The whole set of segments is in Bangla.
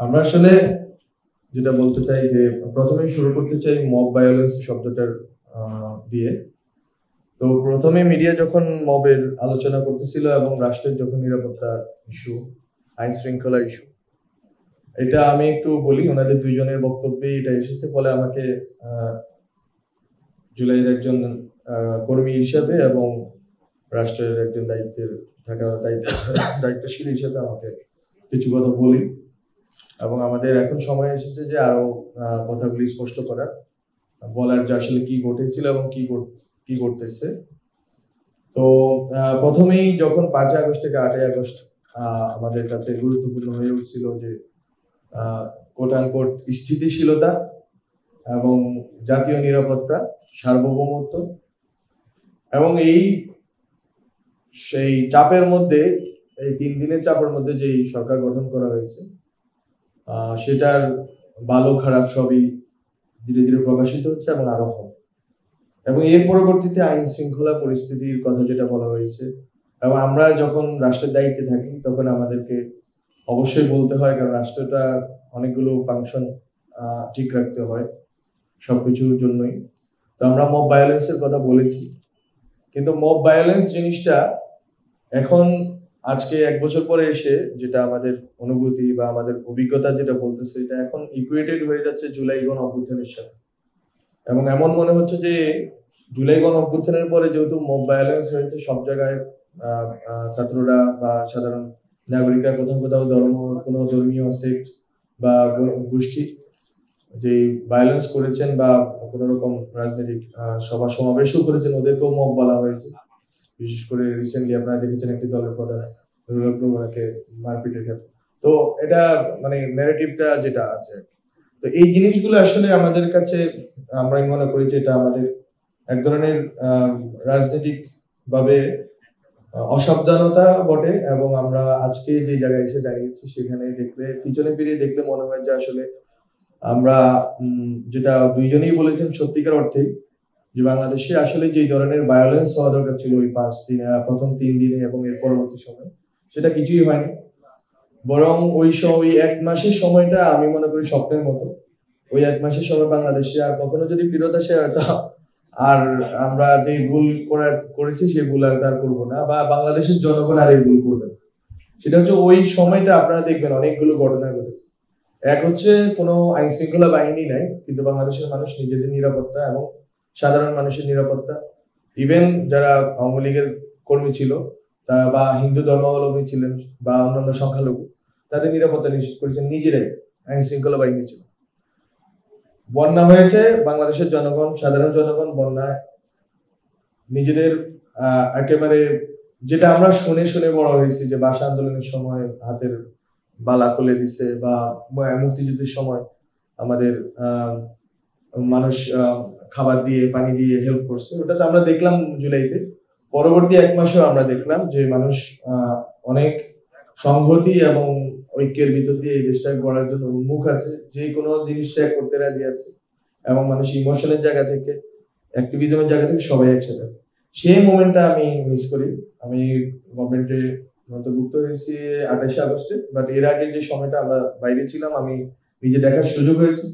আমরা আসলে যেটা বলতে চাই যে প্রথমেই শুরু করতে চাই মব ভায়োলেন্স শব্দটার দিয়ে। তো প্রথমে মিডিয়া যখন মবের আলোচনা করতেছিল এবং রাষ্ট্রের যখন নিরাপত্তা ইস্যু, আইন শৃঙ্খলা ইস্যু, এটা আমি একটু বলি ওনাদের দুইজনের বক্তব্যে এটা এসেছে। ফলে আমাকে জুলাইয়ের একজন কর্মী হিসাবে এবং রাষ্ট্রের একজন দায়িত্বশীল হিসেবে আমাকে কিছু কথা বলি এবং আমাদের এখন সময় এসেছে যে আরো কথাগুলি স্পষ্ট করার, বলার যে আসলে কি ঘটেছিল এবং কি ঘটতেছে। তো প্রথমেই যখন 5 আগস্ট থেকে 8 আগস্ট আমাদের কাছে গুরুত্বপূর্ণ হয়ে উঠছিল যে কোট আনকোট স্থিতিশীলতা এবং জাতীয় নিরাপত্তা, সার্বভৌমত্ব, এবং সেই চাপের মধ্যে, এই 3 দিনের চাপের মধ্যে যে সরকার গঠন করা হয়েছে সেটার ভালো খারাপ সবই ধীরে ধীরে প্রকাশিত হচ্ছে এবং আরো হবে। এবং এর পরবর্তীতে আইন শৃঙ্খলা পরিস্থিতির কথা যেটা বলা হয়েছে, এবং আমরা যখন রাষ্ট্রের দায়িত্বে থাকি তখন আমাদেরকে অবশ্যই বলতে হয়, কারণ রাষ্ট্রটা অনেকগুলো ফাংশন ঠিক রাখতে হয় সবকিছুর জন্যই। তো আমরা মব ভায়োলেন্সের কথা বলেছি, কিন্তু মব ভায়োলেন্স জিনিসটা এখন আজকে 1 বছর পরে এসে যেটা আমাদের অনুভূতি বা আমাদের অভিজ্ঞতা যেটা বলতেছে, এটা এখন ইকুয়েটেড হয়ে যাচ্ছে জুলাই গণ অভ্যুত্থানের সাথে। এবং এমন মনে হচ্ছে যে জুলাই গণ অভ্যুত্থানের পরে যেহেতু মব ভায়োলেন্স হয়েছে সব জায়গায়, ছাত্ররা বা সাধারণ নাগরিকরা কোথাও কোথাও কোনো ধর্মীয় সেক্ট বা গোষ্ঠী যে ভায়োলেন্স করেছেন বা কোন রকম রাজনৈতিক সভা সমাবেশও করেছেন, ওদেরকেও মব বলা হয়েছে। বিশেষ করে রিসেন্টলি আপনারা দেখেছেন একটি দলের প্রধান ওনাকে মারপিটের ক্ষেত্রে। তো এটা মানে ন্যারেটিভটা যেটা আছে, তো এই জিনিসগুলো আসলে আমাদের কাছে, আমরা মনে করি যে এটা আমাদের এক ধরনের রাজনৈতিক ভাবে অসাবধানতা বটে। এবং আমরা আজকে যে জায়গায় এসে দাঁড়িয়েছি সেখানে দেখলে, পিছনে ফিরে দেখলে মনে হয় যে আসলে আমরা যেটা দুইজনেই বলেছেন সত্যিকার অর্থে, যে বাংলাদেশে আসলে যে ধরনের ভায়োলেন্স হওয়া দরকার ছিল ওই 5 দিনে, প্রথম 3 দিনে এবং এর পরবর্তী সময়, সেটা কিছুই হয়নি। বরং ওই 1 মাসের সময়টা আমি মনে করি স্বপ্নের মতো। ওই 1 মাসের সময় বাংলাদেশে আর কখনো যদি ফিরত আসে হয়তো আর আমরা যে ভুল করেছি সেই ভুল আর করবো না, বা বাংলাদেশের জনগণ আর এই ভুল করবে না। সেটা হচ্ছে ওই সময়টা আপনারা দেখবেন অনেকগুলো ঘটনা ঘটেছে। এক হচ্ছে কোনো আইন শৃঙ্খলা বাহিনী নাই, কিন্তু বাংলাদেশের মানুষ নিজেদের নিরাপত্তা এবং সাধারণ মানুষের নিরাপত্তা, ইভেন যারা আওয়ামী লীগের কর্মী ছিল তা বা হিন্দু ধর্মাবলম্বী ছিলেন বা অন্যান্য সংখ্যালঘু, তাদের নিরাপত্তা নিশ্চিত করেছেন নিজেরাই, আইন শৃঙ্খলা বাহিনী ছিল। বন্যা হয়েছে, বাংলাদেশের জনগণ, সাধারণ জনগণ বন্যায় নিজেদের একেবারে, যেটা আমরা শুনে শুনে বড় হয়েছি যে ভাষা আন্দোলনের সময় হাতের বালা খুলে দিছে, বা মুক্তিযুদ্ধের সময় আমাদের মানুষ খাবার দিয়ে পানি দিয়ে হেল্প করছে, ওটা তো আমরা দেখলাম জুলাইতে। পরবর্তী 1 মাসেও আমরা দেখলাম যে মানুষ অনেক সংহতি এবং ঐক্যের ভিতর দিয়ে এই দেশটা গড়ার জন্য উন্মুখ আছে, যে কোনো জিনিস ত্যাগ করতে রাজি আছে, এবং মানুষ ইমোশনের জায়গা থেকে, অ্যাক্টিভিজমের জায়গা থেকে সবাই একসাথে। সেই মোমেন্টটা আমি মিস করি। আমি গভর্নমেন্টে অন্তর্ভুক্ত হয়েছি 28 আগস্টে, বাট এর আগে যে সময়টা আমরা বাইরে ছিলাম আমি নিজে দেখার সুযোগ হয়েছে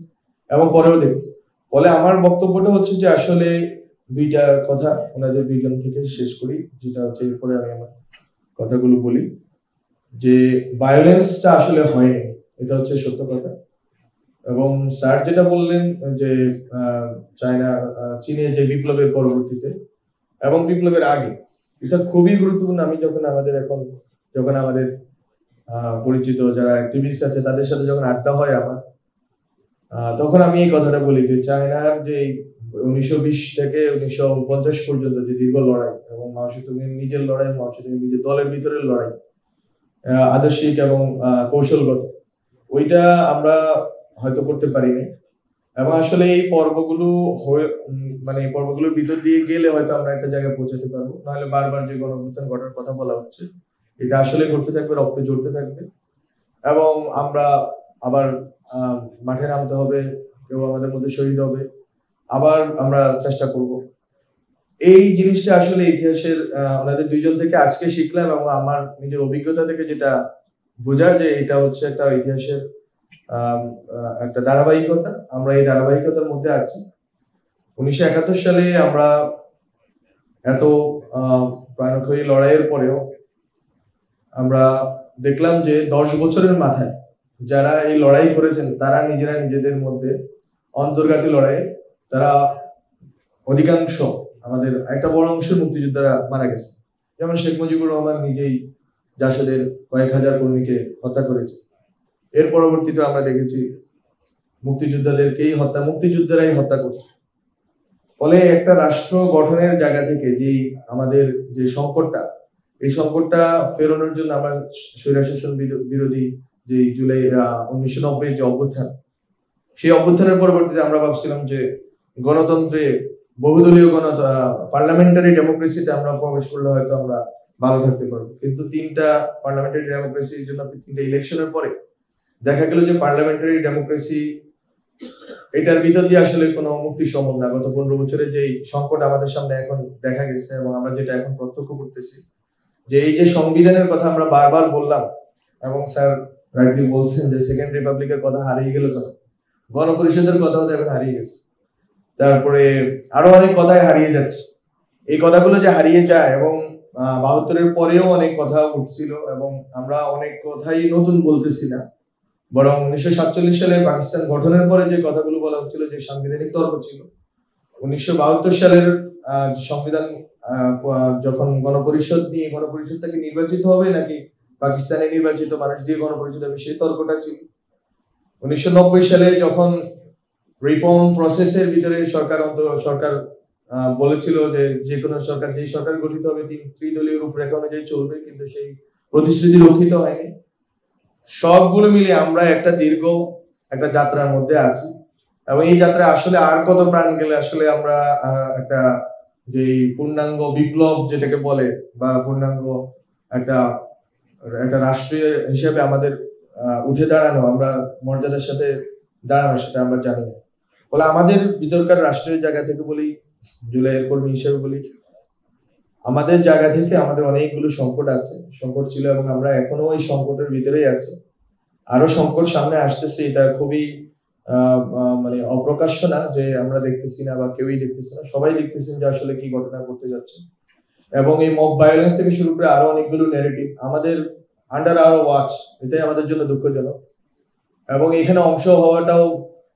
এবং পরেও দেখছি। ফলে আমার বক্তব্যটা হচ্ছে যে আসলে দুইটা কথা ওনাদের দুইজন থেকে শেষ করি, যেটা হচ্ছে এরপরে আমি আমার কথাগুলো বলি, যে ভায়োলেন্সটা আসলে হয়নি, এটা হচ্ছে সত্য কথা। এবং স্যার যেটা বললেন যে চীনে যে বিপ্লবের পরবর্তীতে এবং বিপ্লবের আগে, এটা খুবই গুরুত্বপূর্ণ। আমি যখন আমাদের পরিচিত যারা অ্যাক্টিভিস্ট আছে তাদের সাথে যখন আড্ডা হয় আমার, তখন আমি এই কথাটা বলি যে চায়নার যে 1920 থেকে 1950 পর্যন্ত যে দীর্ঘ লড়াই, এবং মাও সেতুংয়ের নিজের লড়াই, মাও সেতুংয়ের নিজের দলের ভিতরের লড়াই, আদর্শিক এবং কৌশলগত, ওইটা আমরা হয়তো করতে পারিনি। এবং আসলে এই পর্বগুলো মানে এই পর্বগুলোর ভিতর দিয়ে গেলে হয়তো আমরা একটা জায়গায় পৌঁছাতে পারবো, নাহলে বারবার যে গণঅভ্যুত্থান ঘটার কথা বলা হচ্ছে এটা আসলে ঘটতে থাকবে, রক্তে জড়তে থাকবে, এবং আমরা আবার মাঠে নামতে হবে, কেউ আমাদের মধ্যে শহীদ হবে, আবার আমরা চেষ্টা করব। এই জিনিসটা আসলে ইতিহাসের ওনাদের দুইজন থেকে আজকে শিখলাম, এবং আমার নিজের অভিজ্ঞতা থেকে যেটা বোঝা, যে এটা হচ্ছে একটা ইতিহাসের একটা ধারাবাহিকতা। আমরা এই ধারাবাহিকতার মধ্যে আছি। 1971 সালে আমরা এত প্রাণক্ষয়ী লড়াইয়ের পরেও আমরা দেখলাম যে 10 বছরের মাথায় যারা এই লড়াই করেছেন তারা নিজেরা নিজেদের মধ্যে অন্তর্ঘাতী লড়াইয়ে তারা অধিকাংশ আমাদের একটা বড় অংশের মুক্তিযোদ্ধারা মারা গেছে। যেমন শেখ মুজিবুর রহমান নিজেই জাসদের কয়েক হাজার কর্মীকে হত্যা করেছে। এর পরবর্তীতে আমরা দেখেছি মুক্তিযোদ্ধারাই হত্যা করছে। ফলে একটা রাষ্ট্র গঠনের জায়গা থেকে যেই আমাদের যে সংকটটা, এই সংকটটা ফেরানোর জন্য আমরা স্বৈরশাসন বিরোধী যে জুলাই 1990 যে অভ্যুত্থান, সেই অভ্যুত্থানের পরবর্তীতে আমরা ভাবছিলাম যে গণতন্ত্রে বহুদলীয় পার্লামেন্টারি ডেমোক্রেসিতে আমরা প্রবেশ করলে হয়তো আমরা ভালো থাকতে পারবো। কিন্তু 3টা পার্লামেন্টারি ডেমোক্রেসির জন্য 3টা ইলেকশনের পরে দেখা গেল যে পার্লামেন্টারি ডেমোক্রেসি এটার ভিতর দিয়ে আসলে কোনো মুক্তি সম্ভব না। গত 15 বছরের যে সংকট আমাদের সামনে এখন দেখা গেছে এবং আমরা যেটা এখন প্রত্যক্ষ করতেছি, যে এই যে সংবিধানের কথা আমরা বারবার বললাম এবং স্যার রাইটলি বলছেন যে সেকেন্ড রিপাবলিকের কথা হারিয়ে গেল, কেন গণপরিষদের কথাও তো এখন হারিয়ে গেছে, তারপরে আরো অনেক কথাই হারিয়ে যাচ্ছে। এই কথাগুলো যে হারিয়ে যায় এবং 72-এর পরেও অনেক কথা উঠছিল এবং আমরা অনেক কথাই নতুন বলতেছি না, বরং 1947 সালে পাকিস্তান গঠনের পরে যে কথাগুলো বলা হচ্ছিল যে সাংবিধানিক তর্ক ছিল। 1972 সালের সংবিধান যখন গণপরিষদটাকে নির্বাচিত হবে নাকি পাকিস্তানে নির্বাচিত মানুষ দিয়ে গণপরিষদ হবে, সেই তর্কটা ছিল। 1990 সালে যখন রিফর্ম প্রসেসের ভিতরে সরকার বলেছিল যে কোনো সরকার, যেই সরকার গঠিত হবে ত্রিদলীয় রূপরেখা অনুযায়ী চলবে, কিন্তু সেই প্রতিশ্রুতি রক্ষিত হয়নি। সবগুলো মিলিয়ে আমরা একটা দীর্ঘ একটা যাত্রার মধ্যে আছি এবং এই যাত্রায় আসলে আর কত প্রাণ গেলে আসলে আমরা একটা যে পূর্ণাঙ্গ বিপ্লব যেটাকে বলে বা পূর্ণাঙ্গ একটা রাষ্ট্রীয় হিসেবে আমাদের উঠে দাঁড়ানো, আমরা মর্যাদার সাথে দাঁড়ানো, সেটা আমরা জানি না। বলে আমাদের ভিতরকার রাষ্ট্রীয় জায়গা থেকে বলি, জুলাইয়ের কর্মী হিসেবে বলি, আমাদের জায়গা থেকে আমাদের অনেকগুলো সংকট ছিল এবং আমরা এখনো ওই সংকটের ভিতরেই আছি। আরো সংকট সামনে আসতেছে, এটা খুবই মানে অপ্রকাশ্য না যে আমরা দেখতেছি না বা কেউই দেখতেছি না, সবাই দেখতেছেন যে আসলে কি ঘটনা ঘটতে যাচ্ছে। এবং এই মব ভায়োলেন্স থেকে শুরু করে আরো অনেকগুলো ন্যারেটিভ আমাদের আন্ডার আওয়ার ওয়াচ, এটাই আমাদের জন্য দুঃখজনক। এবং এখানে অংশ হওয়াটাও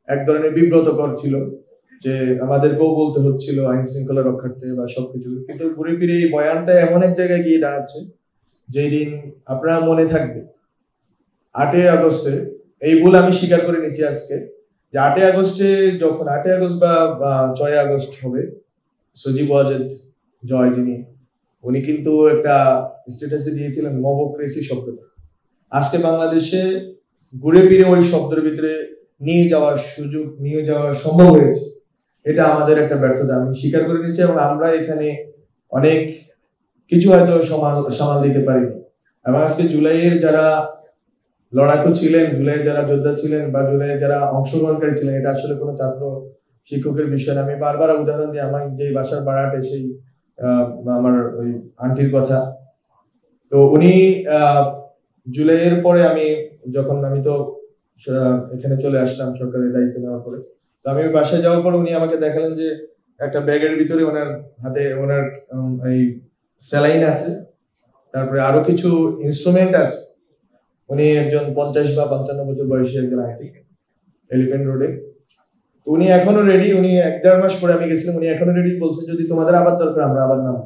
এক ধরনের বিব্রতকর ছিল, যে আমাদেরকেও বলতে হচ্ছিল আইন শৃঙ্খলা রক্ষার্থে বা সবকিছু। কিন্তু ঘুরে ফিরে এই বয়ানটা এমন এক জায়গায় গিয়ে দাঁড়াচ্ছে যেই দিন আপনার মনে থাকবে 8ই আগস্টে, এই ভুল আমি স্বীকার করে নিচ্ছি আজকে, যে 8ই আগস্টে যখন 8ই আগস্ট বা 6ই আগস্ট হবে, সজীব ওয়াজেদ জয় উনি কিন্তু একটা স্ট্যাটাসে দিয়েছিলেন মবক্রেসি শব্দটা। আজকে বাংলাদেশে ঘুরে ফিরে ওই শব্দের ভিতরে নিয়ে যাওয়ার সম্ভব হয়েছে, এটা আমাদের একটা ব্যর্থতা আমি স্বীকার করে নিচ্ছি। এবং আমরা এখানে অনেক কিছু হয়তো সামাল দিতে পারিনি। এবং আজকে জুলাইয়ের যারা লড়াকু ছিলেন, জুলাই যারা যোদ্ধা ছিলেন বা জুলাই যারা অংশগ্রহণকারী ছিলেন, এটা আসলে কোনো ছাত্র শিক্ষকের বিষয় না। আমি বারবার উদাহরণ দিই আমার যে বাসার বাড়াটে সেই আমার ওই আন্টির কথা। তো উনি জুলাইয়ের পরে আমি তো এখানে চলে আসলাম সরকারের দায়িত্ব নেওয়ার পরে। তো আমি বাসায় যাওয়ার পর উনি আমাকে দেখালেন যে একটা ব্যাগের ভিতরে ওনার হাতে ওনার এই স্যালাইন আছে, তারপরে আরো কিছু ইনস্ট্রুমেন্ট আছে। উনি একজন 50 বা 55 বছর বয়সী একজন আন্টি, এলিফ্যান্ট রোডে। তো উনি এখনো রেডি, উনি 1-1.5 মাস পরে আমি গেছিলাম, উনি এখনো রেডি, বলছে যদি তোমাদের আবার দরকার আমরা আবার নাম।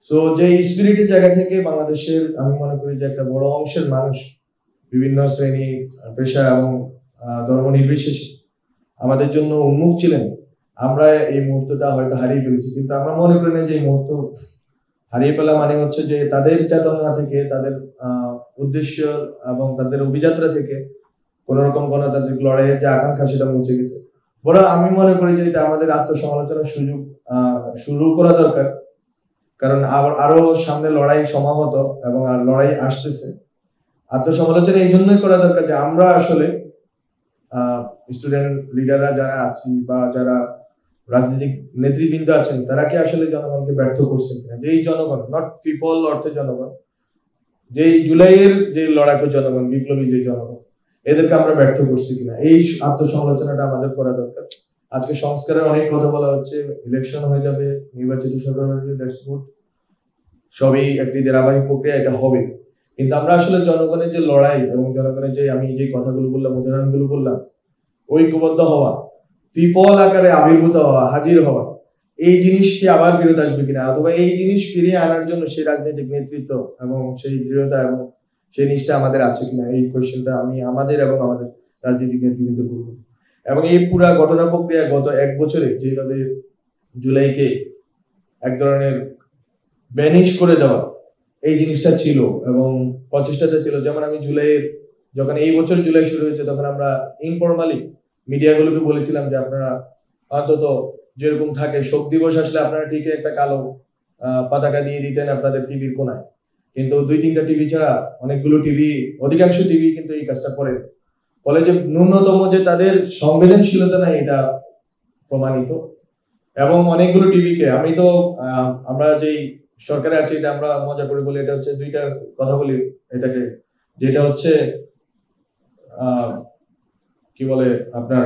সো যে স্পিরিটের জায়গা থেকে বাংলাদেশের আমি মনে করি যে একটা বড় অংশের মানুষ বিভিন্ন শ্রেণী পেশা এবং ধর্ম নির্বিশেষে আমাদের জন্য উন্মুখ ছিলেন। আমরা এই মুহূর্তটা হয়তো হারিয়ে ফেলেছি, কিন্তু আমরা মনে করি না যে এই মুহূর্ত হারিয়ে ফেলা মানে হচ্ছে যে তাদের চেতনা থেকে, তাদের উদ্দেশ্য এবং তাদের অভিযাত্রা থেকে কোন রকম গণতান্ত্রিক লড়াইয়ের যে আকাঙ্ক্ষা সেটা মুছে গেছে। বরং আমি মনে করি যে এটা আমাদের আত্মসমালোচনার সুযোগ শুরু করা দরকার, কারণ আরো সামনে লড়াই সমাহত এবং আর লড়াই আসতেছে। আত্মসমালোচনা এই জন্যই করা দরকার যে আমরা আসলে স্টুডেন্ট লিডাররা যারা আছি বা যারা রাজনৈতিক নেতৃবৃন্দ আছেন, তারা কি আসলে জনগণকে ব্যর্থ করছেন কিনা। যেই জনগণ, নট পিপল অর্থে জনগণ, যেই জুলাইয়ের যে লড়াকু জনগণ, বিপ্লবী যে জনগণ, এদেরকে আমরা ব্যর্থ করছি কিনা, এই আত্মসমালোচনাটা আমাদের করা দরকার। আজকে সংস্কারের অনেক কথা বলা হচ্ছে, ইলেকশন হয়ে যাবে, নির্বাচিত সরকার হয়ে যাবে, দ্যাটস গুড, সবই একটি ধারাবাহিক প্রক্রিয়া, এটা হবে। কিন্তু আমরা আসলে জনগণের যে লড়াই এবং জনগণের যে আমি যে কথাগুলো বললাম, উদাহরণগুলো বললাম, ঐক্যবদ্ধ হওয়া, পিপল আকারে আবির্ভূত হওয়া, হাজির হওয়া, এই জিনিসটি আবার ফেরত আসবে কিনা, অথবা এই জিনিস ফিরিয়ে আনার জন্য সেই রাজনৈতিক নেতৃত্ব এবং সেই দৃঢ়তা এবং সেই নিষ্ঠা আমাদের আছে কিনা, এই কোয়েশ্চেনটা আমি আমাদের এবং আমাদের রাজনৈতিক নেতৃত্ব করব। এবং এই পুরা ঘটনা প্রক্রিয়া গত 1 বছরে যেভাবে জুলাইকে এক ধরনের ব্যানিশ করে দেওয়া, এই জিনিসটা ছিল এবং প্রচেষ্টাটা ছিল। যেমন আমি জুলাইয়ের, যখন এই বছর জুলাই শুরু হয়েছে, তখন আমরা ইনফরমালি মিডিয়াগুলোকে বলেছিলাম যে আপনারা অন্তত যেরকম থাকে শোক দিবস আসলে আপনারা ঠিক একটা কালো পতাকা দিয়ে দিতেন আপনাদের টিভির কোনায়, কিন্তু 2-3টা টিভি ছাড়া অনেকগুলো টিভি, অধিকাংশ টিভি কিন্তু এই কাজটা করে। ফলে যে ন্যূনতম যে তাদের সংবেদনশীলতা নাই, এটা প্রমাণিত। এবং অনেকগুলো টিভিকে আমি তো আমরা যেই সরকারে আছি, এটা আমরা মজা করে বলি, এটা হচ্ছে 2টা কথা বলি এটাকে, যেটা হচ্ছে কি বলে আপনার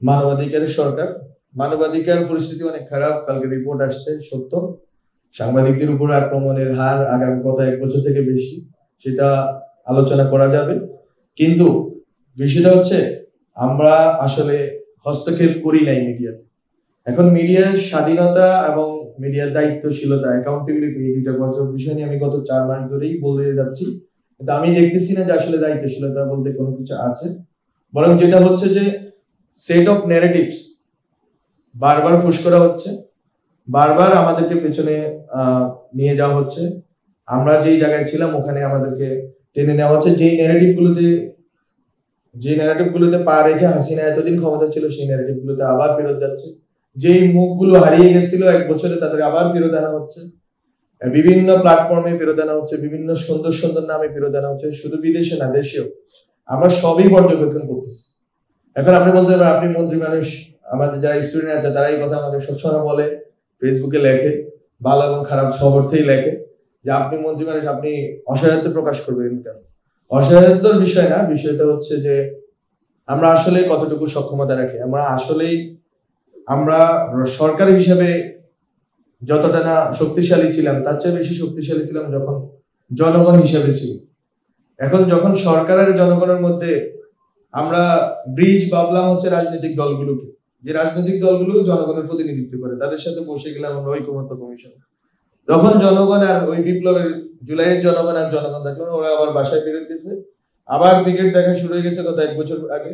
মানবাধিকারের সরকার। মানবাধিকার পরিস্থিতি অনেক খারাপ, কালকে রিপোর্ট আসছে, সত্য। সাংবাদিকদের উপর আক্রমণের হার আগামী গত 1 বছর থেকে বেশি, সেটা আলোচনা করা যাবে। কিন্তু বিষয়টা হচ্ছে আমরা আসলে হস্তক্ষেপ করি নাই মিডিয়াতে। এখন মিডিয়ার স্বাধীনতা এবং মিডিয়ার দায়িত্বশীলতা, অ্যাকাউন্টেবিলিটি, এই 2টা বিষয় নিয়ে আমি গত 4 মাস ধরেই বলে যাচ্ছি, কিন্তু আমি দেখতেছি না যে আসলে দায়িত্বশীলতা বলতে কোনো কিছু আছে। বরং যেটা হচ্ছে যে সেট অফ ন্যারেটিভস বারবার পুশ করা হচ্ছে, বারবার আমাদেরকে পেছনে নিয়ে যাওয়া হচ্ছে। আমরা যেই জায়গায় ছিলাম ওখানে আমাদেরকে টেনে নেওয়া হচ্ছে। যেই ন্যারেটিভগুলোতে পা রেখে হাসিনা এতদিন ক্ষমতা ছিল, সেই ন্যারেটিভগুলোতে আবার ফেরত যাচ্ছে। যেই মুখগুলো হারিয়ে গেছিল 1 বছরে, তাদের আবার ফেরত আনা হচ্ছে, বিভিন্ন প্ল্যাটফর্মে ফেরত আনা হচ্ছে, বিভিন্ন সুন্দর সুন্দর নামে ফেরত আনা হচ্ছে, শুধু বিদেশে না, দেশেও। আমরা সবই পর্যবেক্ষণ করতেছি। এখন আপনি বলতে পারেন আপনি মন্ত্রী মানুষ, আমাদের যারা স্টুডেন্ট আছে তারা এই কথা আমাদের সবসময় বলে, ফেসবুকে লেখে, ভালো এবং খারাপ সব অর্থেই লেখে, যে আপনি মন্ত্রী মানুষ, আপনি অসহায়ত্ব প্রকাশ করবেন কেন? অসহায়ত্বর বিষয় না, বিষয়টা হচ্ছে যে আমরা আসলে কতটুকু সক্ষমতা রাখি। আমরা সরকার হিসেবে যতটা না শক্তিশালী ছিলাম, তার চেয়ে বেশি শক্তিশালী ছিলাম যখন জনগণ হিসেবে ছিল। এখন যখন সরকার আর জনগণের মধ্যে আমরা ব্রিজ ভাবলাম হচ্ছে রাজনৈতিক দলগুলোকে, যে রাজনৈতিক দলগুলো জনগণের প্রতিনিধিত্ব করে, তাদের সাথে বসে গেলাম আমরা ঐকমত্য কমিশন। তখন জনগণ আর ওই বিপ্লবের জুলাইয়ের জনগণ আর জনগণ দেখলো, ওরা আবার বাসায় ফিরে গেছে, আবার ক্রিকেট দেখা শুরু হয়ে গেছে গত 1 বছর আগে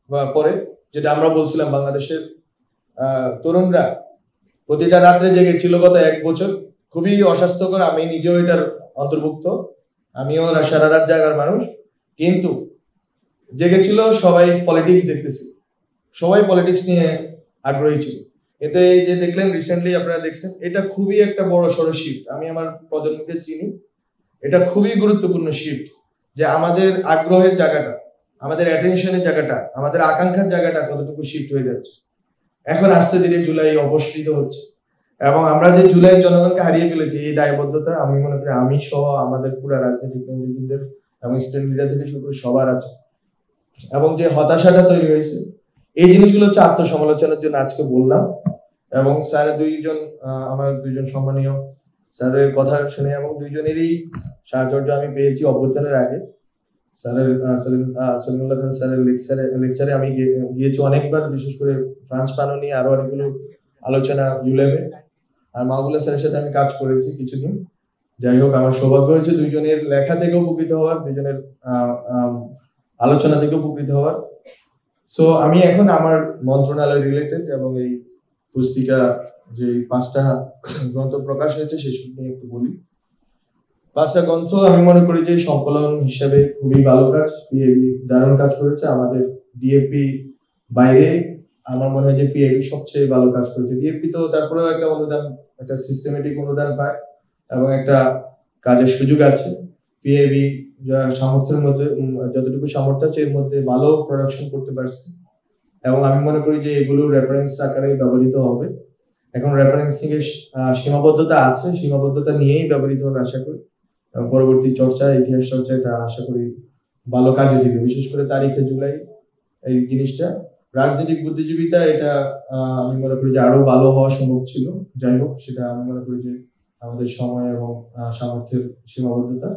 বা পরে। যেটা আমরা বলছিলাম, বাংলাদেশের তরুণরা প্রতিটা রাত্রে জেগেছিল গত 1 বছর, খুবই অস্বাস্থ্যকর। আমি নিজেও এটার অন্তর্ভুক্ত, আমিও সারা রাত জাগার মানুষ। কিন্তু জেগেছিল, সবাই পলিটিক্স দেখতেছিল, সবাই পলিটিক্স নিয়ে আগ্রহী ছিল। কিন্তু এই যে দেখলেন রিসেন্টলি আপনারা দেখছেন, এটা খুবই একটা বড় সড়ো শিফট। আমি আমার প্রজন্মকে চিনি, এটা খুবই গুরুত্বপূর্ণ শিফট, যে আমাদের আগ্রহের জায়গাটা, আমাদের অ্যাটেনশনের জায়গাটা, আমাদের আকাঙ্ক্ষার জায়গাটা কতটুকু শিফট হয়ে যাচ্ছে। এখন আস্তে ধীরে জুলাই অপসৃত হচ্ছে, এবং আমরা যে জুলাই জনগণকে হারিয়ে ফেলেছি, এই দায়বদ্ধতা আমি মনে করি আমি সহ আমাদের পুরো রাজনৈতিক নেতৃবৃন্দের এবং স্টুডেন্ট লিডার থেকে শুরু করে সবার আছে। এবং যে হতাশাটা তৈরি হয়েছে, এই জিনিসগুলো হচ্ছে আত্মসমালোচনার জন্য আজকে বললাম। এবং স্যার আমার 2জন সম্মানীয় স্যারের কথা শুনে, এবং 2জনেরই সাহচর্য আমি পেয়েছি অভ্যুত্থানের আগে। সলিমুল্লাহ খান স্যারের লেকচারে আমি গিয়েছি অনেকবার, বিশেষ করে ফ্রান্স পানো নিয়ে আরো অনেকগুলো আলোচনা ইউলেবে, আর মাহবুল্লাহ স্যারের সাথে আমি কাজ করেছি কিছুদিন। যাই হোক, আমার সৌভাগ্য হয়েছে 2জনের লেখা থেকে উপকৃত হওয়ার, 2জনের আলোচনা থেকে উপকৃত হওয়ার। সো আমি এখন আমার মন্ত্রণালয় রিলেটেড এবং এই পুস্তিকা যে 5টা গ্রন্থ প্রকাশ হয়েছে সেসব নিয়ে একটু বলি। 5টা গ্রন্থ আমি মনে করি যে সংকলন হিসেবে খুবই ভালো কাজ, পিএবি দারুণ কাজ করেছে। আমাদের ডিএপি বাইরে আমার মনে হয় যে পিএবি সবচেয়ে ভালো কাজ করেছে। ডিএপি তো তারপরেও একটা অনুদান, একটা সিস্টেমেটিক অনুদান পায় এবং একটা কাজের সুযোগ আছে। পিএবি সামর্থ্যের মধ্যে যতটুকু সামর্থ্য আছে এর মধ্যে ভালো প্রোডাকশন করতে পারছে, এবং আমি মনে করি যে এগুলো রেফারেন্স আকারে ব্যবহৃত হবে। এখন রেফারেন্সিং এর সীমাবদ্ধতা আছে, সীমাবদ্ধতা নিয়েই ব্যবহৃত হবে আশা করি, এবং পরবর্তী চর্চা, ইতিহাস চর্চা, এটা আশা করি ভালো কাজে দিবে, বিশেষ করে তারিখে জুলাই এই জিনিসটা। রাজনৈতিক বুদ্ধিজীবিতা এটা আমি মনে করি যে আরো ভালো হওয়া সম্ভব ছিল। যাই হোক, সেটা আমি মনে করি যে আমাদের সময় এবং সামর্থ্যের সীমাবদ্ধতা।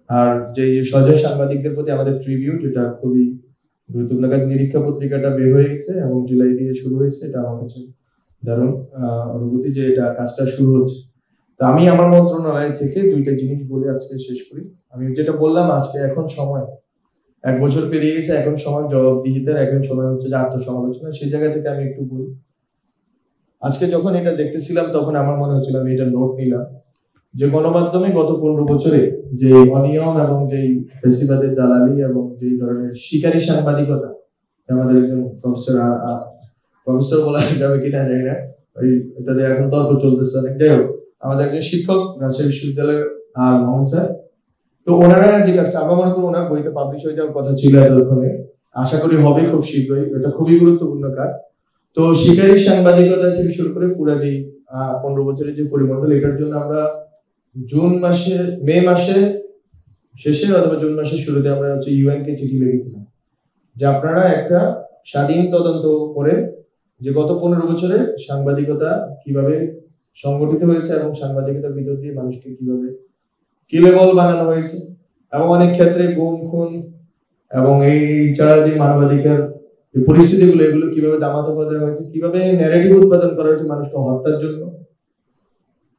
আর যে সজল সাংবাদিকদের প্রতি আমাদের ট্রিবিউট, এটা খুবই গুরুত্বপূর্ণ কাজ। নিরীক্ষা পত্রিকাটা বের হয়ে গেছে এবং জুলাই দিয়ে শুরু হয়েছে, এটা আমার কাছে দারুণ অনুভূতি যে এটা কাজটা শুরু হচ্ছে। তো আমি আমার মন্ত্রণালয় থেকে দুইটা জিনিস বলে আজকে শেষ করি। আমি যেটা বললাম, আজকে এখন সময় 1 বছর পেরিয়ে গেছে, এখন সময় জবাবদিহিতার, এখন সময় হচ্ছে যে আত্মসমালোচনা। সেই জায়গা থেকে আমি একটু বলি, আজকে যখন এটা দেখতেছিলাম তখন আমার মনে হচ্ছিল, আমি এটা নোট নিলাম, যে গণমাধ্যমে গত 15 বছরে যে অনিয়ম এবং যেই ফেসিবাদের দালালি এবং যেই ধরনের শিকারী সাংবাদিকতা, আমাদের একজন প্রফেসর বলা যাবে কিনা জানি না, ওই এটাতে এখন তর্ক চলতেছে অনেক। যাই হোক, আমাদের একজন শিক্ষক রাজশাহী বিশ্ববিদ্যালয়ের মোহাম্মদ স্যার, তো ওনারা যে কাজটা, আমার মনে করি ওনার বইটা পাবলিশ হয়ে যাওয়ার কথা ছিল এতক্ষণে, আশা করি হবে খুব শীঘ্রই। এটা খুবই গুরুত্বপূর্ণ কাজ। তো শিকারী সাংবাদিকতা থেকে শুরু করে পুরা যে 15 বছরের যে পরিমণ্ডল, এটার জন্য আমরা মে মাসে শেষে অথবা জুন মাসের শুরুতে আমরা হচ্ছে ইউএন কে চিঠি লিখেছিলাম যে আপনারা একটা স্বাধীন তদন্ত করে যে গত 15 বছরে সাংবাদিকতা কিভাবে সংগঠিত হয়েছে এবং সাংবাদিকতার ভিতর দিয়ে মানুষকে কিভাবে কিলেবল বানানো হয়েছে, এবং অনেক ক্ষেত্রে গুম খুন এবং এই ছাড়া যে মানবাধিকার পরিস্থিতিগুলো, এগুলো কিভাবে দামাচাপা দেওয়া হয়েছে, কিভাবে ন্যারেটিভ উৎপাদন করা হয়েছে মানুষকে হত্যার জন্য।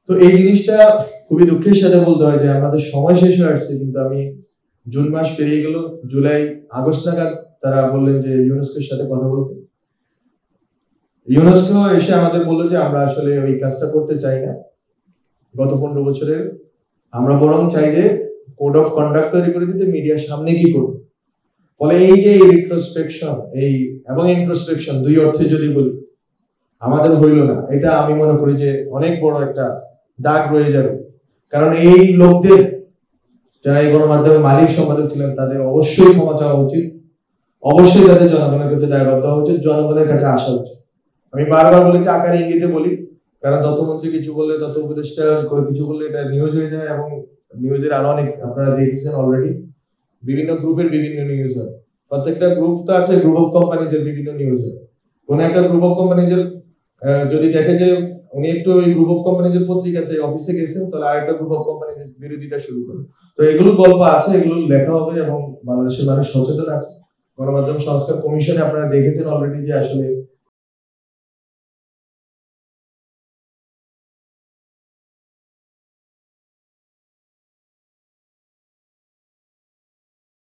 তো এই জিনিসটা খুবই দুঃখের সাথে বলতে হয় যে আমাদের সময় শেষ হয়ে আসছে, কিন্তু আমি জুন মাস পেরিয়ে গেল, জুলাই আগস্ট নাগাদ তারা বললেন যে ইউনেস্কোর সাথে কথা বলতে। ইউনেস্কো এসে আমাদের বললো যে আমরা আসলে ওই কাজটা করতে চাই না গত 15 বছরের, আমরা বরং চাই যে কোড অফ কন্ডাক্ট তৈরি করে দিতে, মিডিয়ার সামনে কি করবো। ফলে এই যে রিট্রোস্পেকশন এবং ইন্ট্রোস্পেকশন, দুই অর্থে যদি বলি, আমাদের হইল না। এটা আমি মনে করি যে অনেক বড় একটা দাগ রয়ে যাবে। কারণ এই লোকদের, যারা এই গণমাধ্যমের মালিক সম্পাদক ছিলেন, তাদের অবশ্যই ক্ষমা চাওয়া উচিত, অবশ্যই তাদের জনগণের কাছে দায়বদ্ধ হওয়া উচিত, জনগণের কাছে আসা উচিত। আমি বারবার বলেছি, আকারে ইঙ্গিতে বলি, কারণ তথ্যমন্ত্রী কিছু বললে, তথ্য উপদেষ্টা কিছু বললে এটা নিউজ হয়ে যায়, এবং নিউজের আরো অনেক আপনারা দেখেছেন অলরেডি, বিভিন্ন গ্রুপের বিভিন্ন নিউজ হয়। প্রত্যেকটা গ্রুপ তো আছে, গ্রুপ অফ কোম্পানিজের বিভিন্ন নিউজ হয়। কোন একটা গ্রুপ অফ কোম্পানিজের যদি দেখে যে উনি একটু ওই গ্রুপ অফ কোম্পানিজের পত্রিকাতে অফিসে গেছেন, তাহলে আরেকটা গ্রুপ অফ কোম্পানিজের বিরোধিতা শুরু করে। তো এগুলো গল্প আছে, এগুলো লেখা হবে, এবং বাংলাদেশের মানুষ সচেতন আছে। গণমাধ্যম সংস্কার কমিশনে আপনারা দেখেছেন অলরেডি যে আসলে